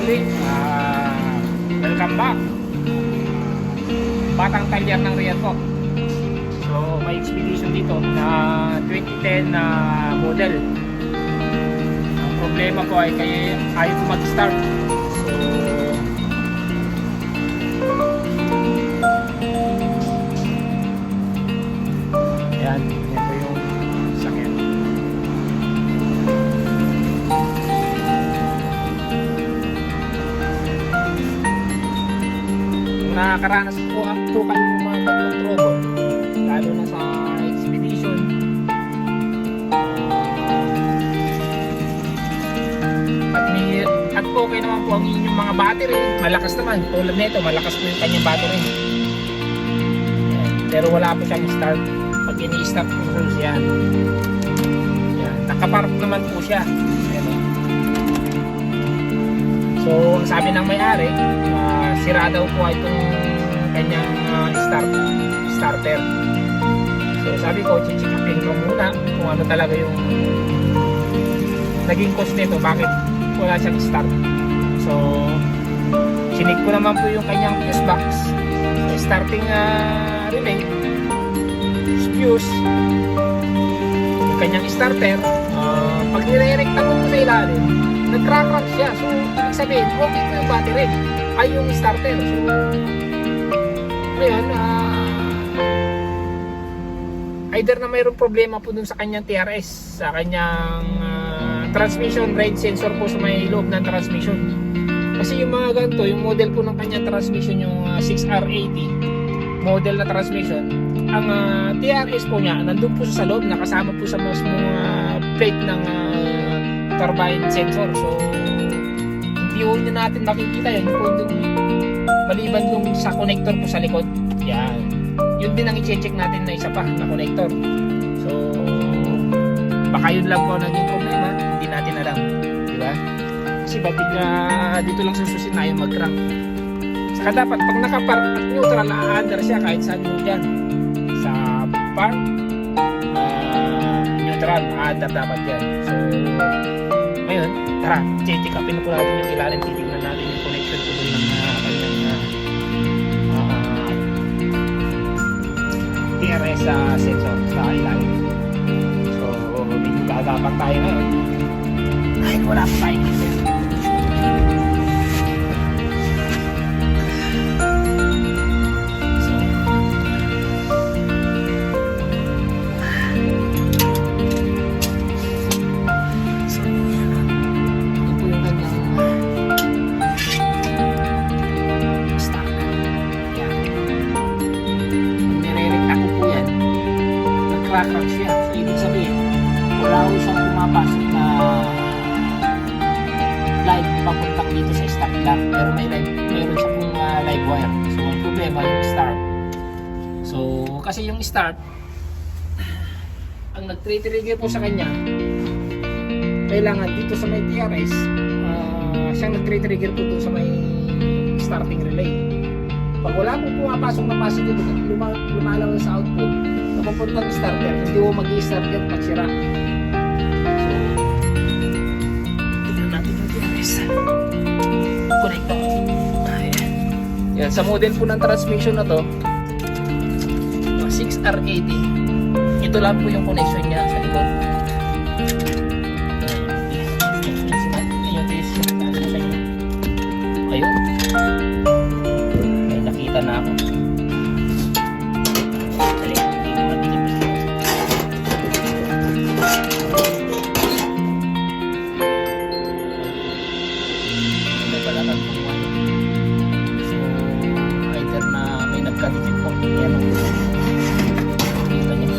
muli. Welcome back. Batang talyer ng Riyadh po. So may expedition dito na 2010 na model. Ang problema po ay kaya ayaw ko mag-start. So yan, ito yung sakyan. Nakakaranas po kayo yung mga tatlong trouble, lalo na sa expedition. At okay naman po ang inyong mga battery, malakas naman. Tulad nito, malakas po yung kanyang battery. Yan. Pero wala po siyang start. Pag ini-start po yan. Yan. Nakapark naman po siya. Yan. So ang sabi ng may-ari, sira daw po itong kanyang starter. So sabi ko, chichikapin ko muna kung ano talaga yung naging cause nito, bakit wala siyang start. So chinik ko naman po yung kanyang fuse box, starting relay, fuse, yung kanyang starter. Pag nire-recta ko sa ilalim, nag-crack siya. So ibig sabihin, okay po yung battery ay yung starter. So ngayon, either na mayroong problema po dun sa kanyang TRS, sa kanyang transmission rate sensor po sa may loob ng transmission. Kasi yung mga ganito, yung model po ng kanyang transmission, yung 6R80 model na transmission, ang TRS po niya nandun po sa loob, nakasama po sa mga plate ng turbine sensor. So hindi po nyo natin makikita yun po dun, maliban dun sa connector po sa likod. Yan, yun din ang i-check natin na isa pa na connector. So baka yun lang po naging problema, hindi natin alam, di ba? Kasi batik dito lang sa susi na yung mag-crank. Saka dapat pag nakapark at neutral, na-under siya kahit saan mo dyan. Sa park, neutral, na-under dapat yan. So ngayon, tara, check upin po natin yung ilalim, titignan natin yung connection po dun ng kanyang TRS sensor sa ilalim. So medyo kaagapan tayo ngayon kahit wala pa tayong isa. Crack siya. So ibig sabihin, wala ko siyang pumapasok na live papuntang dito sa start lock, pero mayroon siya pong live wire. So ang problema yung start. So kasi yung start, ang nag-trigger po sa kanya, kailangan dito sa may TRS, siyang nag-trigger po dito sa may starting relay. Pag wala pong pumapasok na positive, lumalaw sa output, napapuntang starter, hindi mo mag-i-start yan pag sira. So tignan natin yung TRS. Connect na. Ayan. Yan, sa model po ng transmission na to, 6R80, ito lang po yung connection niya sa likod. Ayun, ay nakita na ako. So either na may nagkadikit po, yan ang kita niya.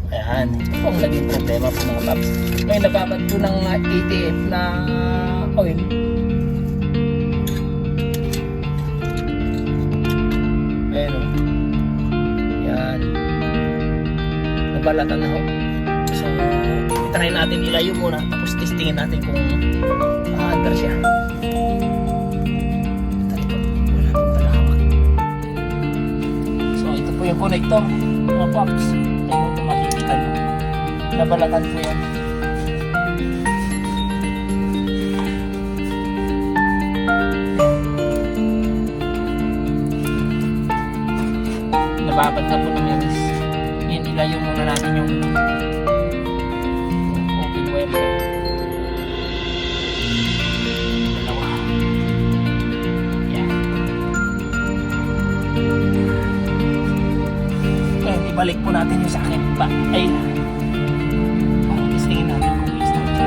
Ayan, ito po ang naging problema po mga paps. Ngayon nagbabat po ng ATF na oil. Ayan o. Yan. Nabalatan na ho. So, try natin ilayo muna. Tapos testingin natin kung under siya. Wala pong talawak. So, ito po yung connector mga paps. Ayan po makikita nyo. Nabalatan po yan. Nababad na po ng iris. Yan, ilayo muna natin yung open wire siya. Dalawa. Yan. Yan, ibalik po natin yung sa akin pa. Ay, parang testingin natin kung may start siya.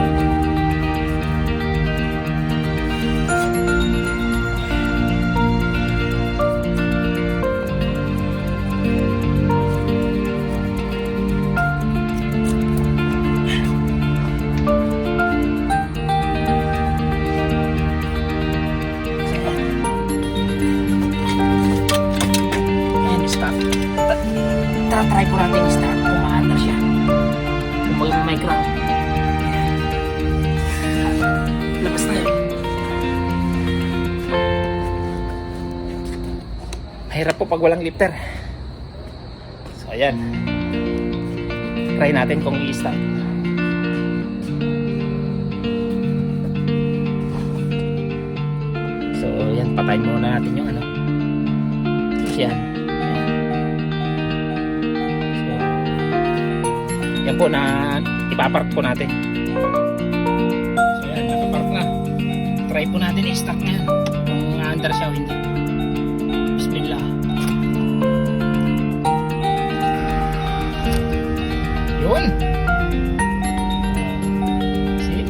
Try ko natin i-start kung maandar siya. Kung may ground. Labas na yun. Mahirap po pag walang lifter. So ayan. Try natin kung i-start. So yan, patayin muna natin yung ano. Yan. Yan po na ipapark po natin. So yan, nakapark na. Try po natin i-start ngayon kung under siya o hindi. Bismillah. Yun. See?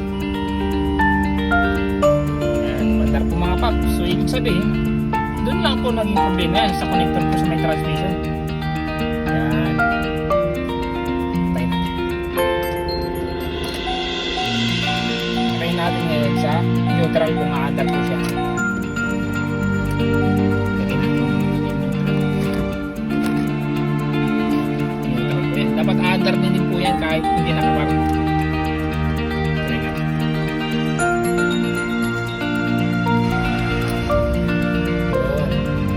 Yan, mandar po mga paps. So ibig sabihin, doon lang po naging problema sa connector po sa may transmission. Yan. Natin ngayon sa neutral kung aandar po siya. Neutral po yan. Dapat aandar din po yan kahit hindi nakapark.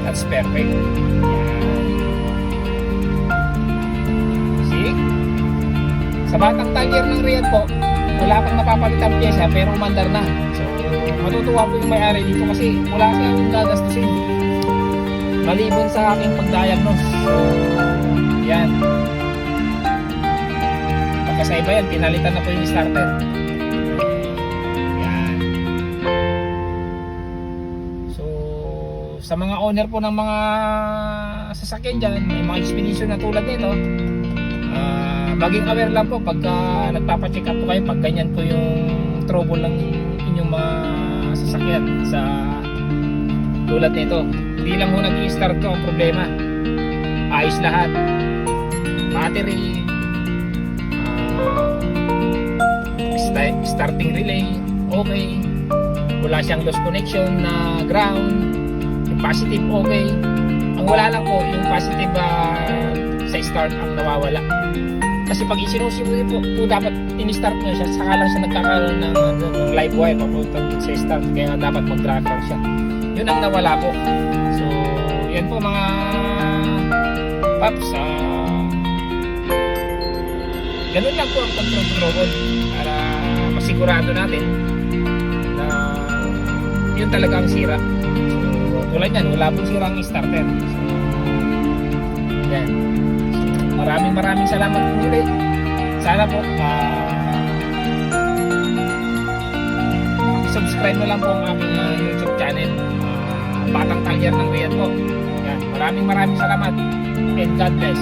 That's perfect. Yan. See? Sa batang tagger ng Riyadh po, wala pang napapalitang pyesa pero umandar na. So matutuwa po yung may-ari dito kasi wala siyang gagastusin maliban sa aking pag-diagnose. So yan, pagka sa iba yan, pinalitan na po yung starter. Yan. So sa mga owner po ng mga sasakyan dyan, may mga expedition na tulad nito, maging aware lang po pagka nagpapacheck up po kayo pag ganyan po yung trouble ng inyong mga sasakyan sa tulad nito. Hindi lang mo nag-i-start ko ang problema. Ayos lahat. Battery, starting relay, okay. Wala siyang lost connection na ground. Yung positive okay. Ang wala lang po yung positive sa start ang nawawala. Kasi pag isinusimuli po dapat in-start mo siya, saka lang siya nagkakaroon ng live wire papunta sa start, kaya dapat mag-tracker siya. Yun ang nawala po. So yan po mga paps, ganun lang po ang control para masigurado natin na yun talaga ang sira. So tulad yan, wala pong sirang starter. So yan. Maraming salamat po ulit. Sana po subscribe mo lang po ang aking YouTube channel, Batang Tagger ng Riyadh po. Yan. Maraming salamat and God bless.